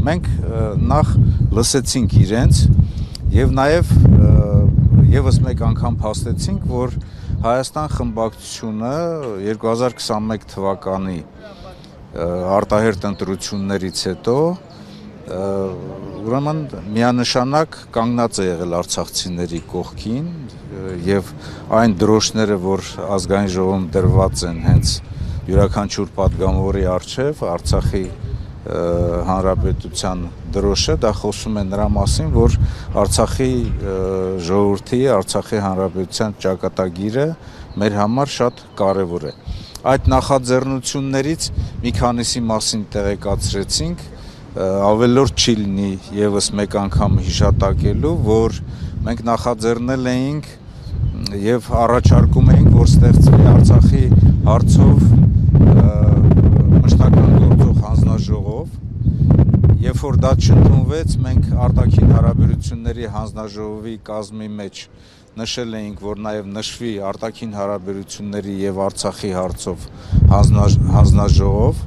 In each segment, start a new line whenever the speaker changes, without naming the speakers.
մենք նախ լսեցինք իրենց եւ նաեւ եւս մեկ անգամ փաստեցինք, որ Հայաստան խմբակցությունը 2021 թվականի արտահերտ ընտրություններից հետո ուրեմն միանշանակ կանգնած է եղել արցախցիների կողքին եւ այն դրոշները, որ ազգային ժողովում դրված են հենց յուրաքանչյուր падգամավորի առջև Արցախի հանրապետության դրոշը, դա խոսում է նրա մասին, որ Արցախի ժողովրդի, Արցախի հանրապետության ճակատագիրը մեր համար շատ կարևոր է։ Այդ նախաձեռնություններից մի քանիսի մասին տեղեկացրեցինք, ավելորդ չի լինի եւս մեկ անգամ հիշատակելու, որ մենք նախաձեռնել էինք եւ առաջարկում էինք, որ ստեղծվի Արցախի հարցով մշտական գործող հանձնաժողով, երբ որ դա չընդունվեց, մենք արտաքին հարաբերությունների հանձնաժողովի կազմի մեջ նշել էինք, որ նաև նշվի արտաքին հարաբերությունների եւ Արցախի հարցով հանձնաժողով,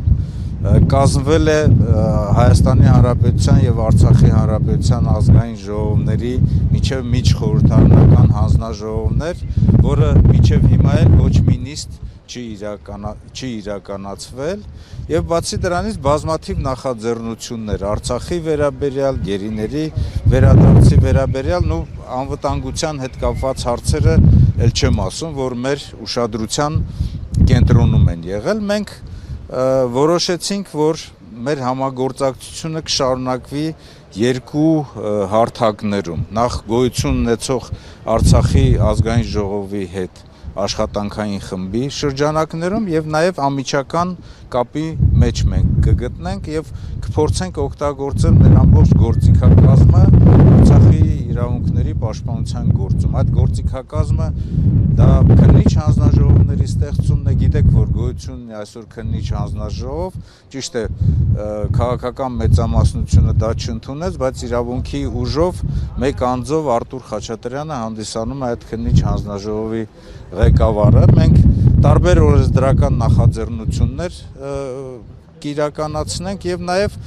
կազմվել է Հայաստանի Հանրապետության եւ Արցախի Հանրապետության ազգային ժողովների միջև միջխորհրդարանական հանձնաժողովներ, որը միջև հիմա էլ ոչ մի նիստ չի իրականացվել եւ բացի դրանից բազմաթիվ նախաձեռնություններ Արցախի վերաբերյալ, գերիների վերադարձի վերաբերյալ, ու անվտանգության հետ կապված հարցերը ել չեմ ասում, որ մեր ուշադրության կենտրոնում են եղել։ Մենք որոշեցինք, որ մեր համագործակցությունը կշարունակվի երկու հարթակներում։ Նախ գոյություն ունեցող Արցախի ազգային ժողովի հետ աշխատանքային խմբի շրջանակներում եւ նաեւ անմիջական կապի մեջ մենք կգտնենք եւ կփորձենք օգտագործել մեր ամբողջ գործիքակազմը Արցախի իրավունքների պաշտպանության գործում։ Այդ գործիքակազմը դա քննիչ հանձնաժողովների ստեղծումն է, գիտեք, որ գոյություն ունի այսօր քննիչ հանձնաժողով, ճիշտ է, քաղաքական մեծամասնությունը դա չընդունեց, բայց իրավունքի ուժով մեկ անձով Արտուր Խաչատրյանը հանդիսանում է այդ քննիչ հանձնաժողովի ղեկավարը։ Մենք տարբեր օրենսդրական նախաձեռնություններ կիրականացնենք եւ նաեւ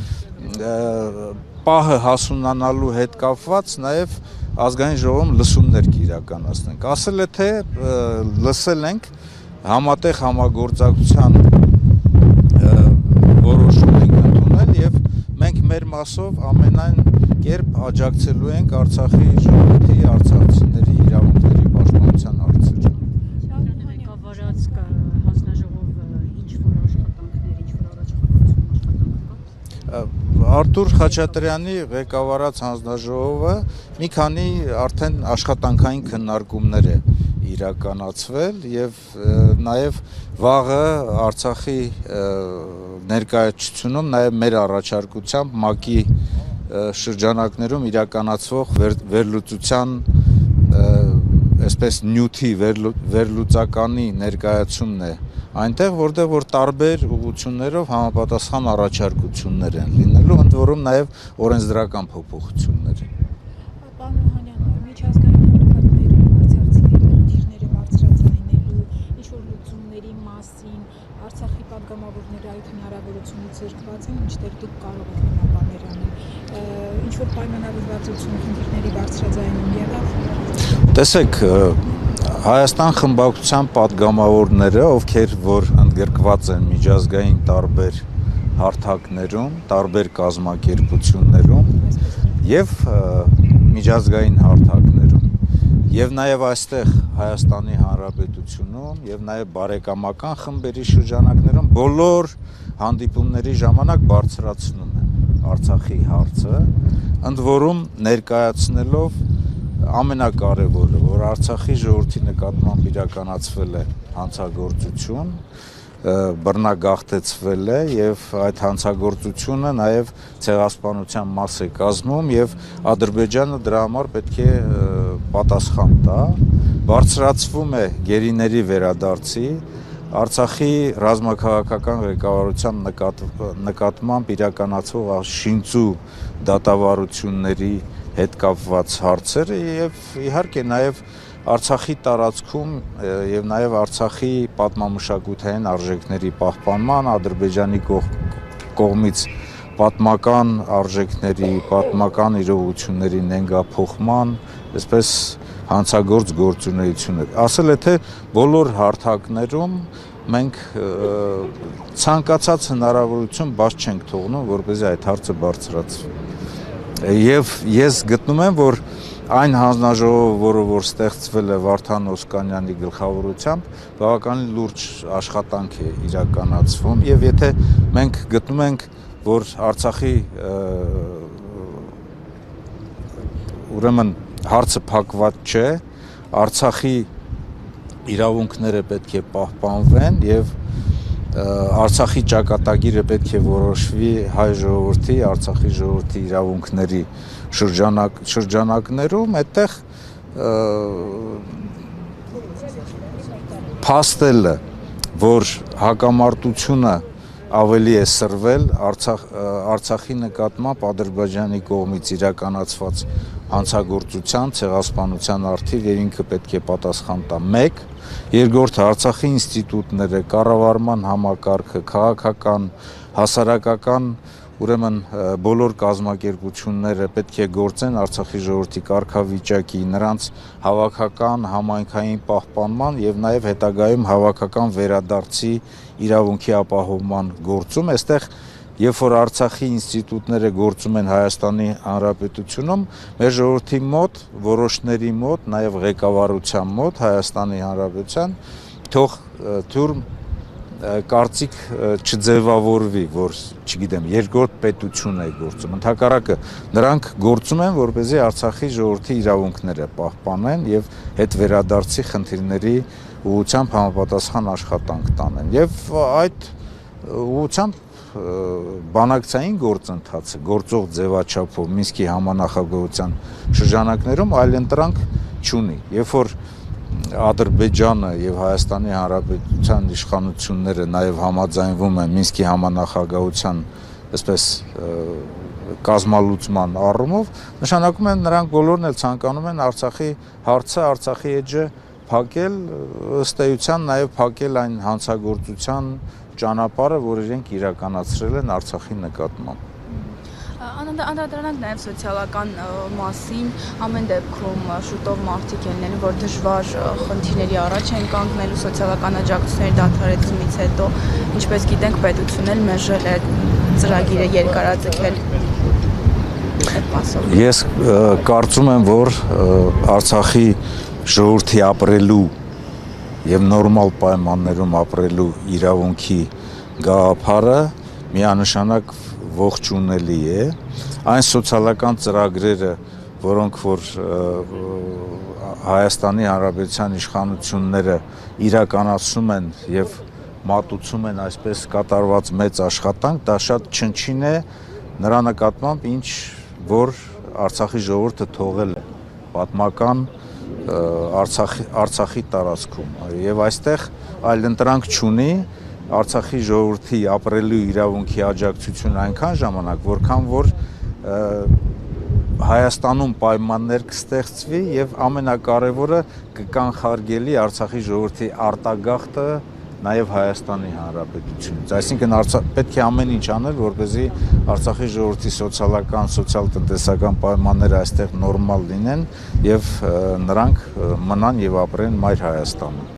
պահը հասունանալու հետ կապված նաեւ ազգային ժողովում լսումներ կիրականացնենք։ Ասել է թե լսել ենք համատեղ համագործակցության որոշում ենք ընդունել եւ մենք մեր մասով ամենայն կերպ աջակցելու ենք Արցախի ժողովրդի, արցախցիների իրավունքների պաշտպանության հարցերում։ Արտուր Խաչատրյանի ղեկավարած հանձնաժողովը մի քանի արդեն աշխատանքային քննարկումներ է իրականացվել եւ նաեւ վաղը Արցախի ներկայացությունում նաեւ մեր առաջարկությամբ ՄԱԿ-ի շրջանակներում իրականացվող վերլուծության այսպես նյութի վերլուծականի ներկայացումն է այնտեղ, որտեղ որ տարբեր ուղղություններով համապատասխան առաջարկություններ են լինելու, ընդ որում նաև օրենսդրական փոփոխություններ։
Պարոն Օհանյան, միջազգային հանրաքվեներում արցախցիների խնդիրները բարձրացնելու, ինչ-որ լուծումների մասին Արցախի պատգամավորները այդ հնարավորությունից զրկված են, ինչտեղ դուք կարող եք բաններ անել։ Ինչ-որ պայմանավորվածություն խնդիրների բարձրաձայնում եղավ։
Տեսեք, Հայաստան խմբակցության պատգամավորները, ովքեր որ ընդգրկված են միջազգային տարբեր հարթակներում, տարբեր կազմակերպություններում եւ միջազգային հարթակներում եւ նաեւ այստեղ Հայաստանի Հանրապետությունում եւ նաեւ բարեկամական խմբերի շրջանակներում բոլոր հանդիպումների ժամանակ բարձրացնում են Արցախի հարցը, ընդ որում ներկայացնելով ամենակարևորը, որ Արցախի ժողովրդի նկատմամբ իրականացվել է հանցագործություն, բռնագաղթեցվել է եւ այդ հանցագործությունը նաեւ ցեղասպանության մաս է կազմում եւ Ադրբեջանը դրա համար պետք է պատասխան տա, բարձրացվում է գերիների վերադարձի, Արցախի ռազմաքաղաքական ղեկավարության նկատմամբ իրականացվող շինծու դատավարությունների հետ կապված հարցերը եւ իհարկե նաեւ Արցախի տարածքում եւ նաեւ Արցախի պատմամշակութային արժեքների պահպանման, Ադրբեջանի կողմից պատմական արժեքների, պատմական իրողությունների նենգափոխման, այսպես հանցագործ գործունեություններ։ Ասել է, թե բոլոր հարթակներում մենք ցանկացած հնարավորություն բաց չենք թողնում, որպեսզի այդ հարցը բարձրացվի։ Եվ ես գտնում եմ, որ այն հանձնաժողովը, որը ստեղծվել է Վարդան Օսկանյանի գլխավորությամբ, բավականին լուրջ աշխատանք է իրականացվում, եւ եթե մենք գտնում ենք, որ Արցախի ուրեմն հարցը փակված չէ, Արցախի իրավունքները պետք է պահպանվեն եւ Արցախի ճակատագիրը պետք է որոշվի հայ ժողովրդի, Արցախի ժողովրդի իրավունքների շրջանակներում, այդտեղ փաստելը, որ հակամարտությունը ավելի է սրվել Արցախի նկատմամբ Ադրբեջանի կողմից իրականացված հանցագործության, ցեղասպանության առթիվ եւ ինքը պետք է պատասխան տա։ 1. Երկրորդը Արցախի ինստիտուտները, կառավարման համակարգը, քաղաքական, հասարակական, ուրեմն բոլոր կազմակերպությունները պետք է գործեն Արցախի ժողովրդի կարգավիճակի, նրանց հավաքական, համայնքային պահպանման եւ նաեւ հետագայում հավաքական վերադարձի իրավունքի ապահովման գործում։ Այստեղ երբ որ Արցախի ինստիտուտները գործում են Հայաստանի Հանրապետությունում, մեր ժողովրդի մոտ, որոշների մոտ, նաեւ ղեկավարության մոտ Հայաստանի Հանրապետության թող թուրմ կարծիք չձևավորվի, որ, չգիտեմ, երկրորդ պետություն է գործում։ Ընդհակառակը նրանք գործում են, որպեսզի Արցախի ժողովրդի իրավունքները պահպանեն եւ հետ վերադարձի խնդիրների ուղղությամբ համապատասխան աշխատանք տանեն։ Եվ այդ ուղղությամբ բանակցային գործընթացը գործող ձևաչափով Մինսկի համանախագահության շրջանակներում այլընտրանք չունի։ Երբ որ Ադրբեջանը եւ Հայաստանի Հանրապետության իշխանությունները նաեւ համաձայնվում են Մինսկի համանախագահության, այսպես կազմալուծման առումով, նշանակում է նրանք բոլորն էլ ցանկանում են Արցախի հարցը, Արցախի էջը փակել, ըստ էության նաեւ փակել այն հանցագործության ճանապարհը, որ իրենք իրականացրել են Արցախի նկատմամբ։
Անդրադառնանք նաև սոցիալական մասին, ամեն դեպքում շուտով մարդիկ ելնելու, որ դժվար խնդիրների առաջ են կանգնելու սոցիալական աջակցությունների դադարեցումից հետո, ինչպես գիտենք, պետությունն էլ մերժել է ծրագիրը երկարաձգել այդ մասով։
Ես կարծում եմ, որ Արցախի ժողովրդի ապրելու եւ նորմալ պայմաններում ապրելու իրավունքի գաղափարը միանշանակ ողջունելի է, այն սոցիալական ծրագրերը, որոնք որ Հայաստանի Հանրապետության իշխանությունները իրականացնում են եւ մատուցում են այսպես կատարված մեծ աշխատանք, դա շատ չնչին է նրա նկատմամբ, ինչ որ Արցախի ժողովուրդը թողել է պատմական Արցախի տարածքում եւ այստեղ այլընտրանք չունի Արցախի ժողովրդի ապրելու իրավունքի աջակցություն այնքան ժամանակ, որքան որ Հայաստանում պայմաններ կստեղծվի եւ ամենակարևորը կկանխարգելի Արցախի ժողովրդի արտագաղթը նաեւ Հայաստանի Հանրապետությունից։ Այսինքն պետք է ամեն ինչ անել, որպեսզի Արցախի ժողովրդի սոցիալական, սոցիալ-տնտեսական պայմանները այստեղ նորմալ լինեն եւ նրանք մնան եւ ապրեն Մայր Հայաստանում։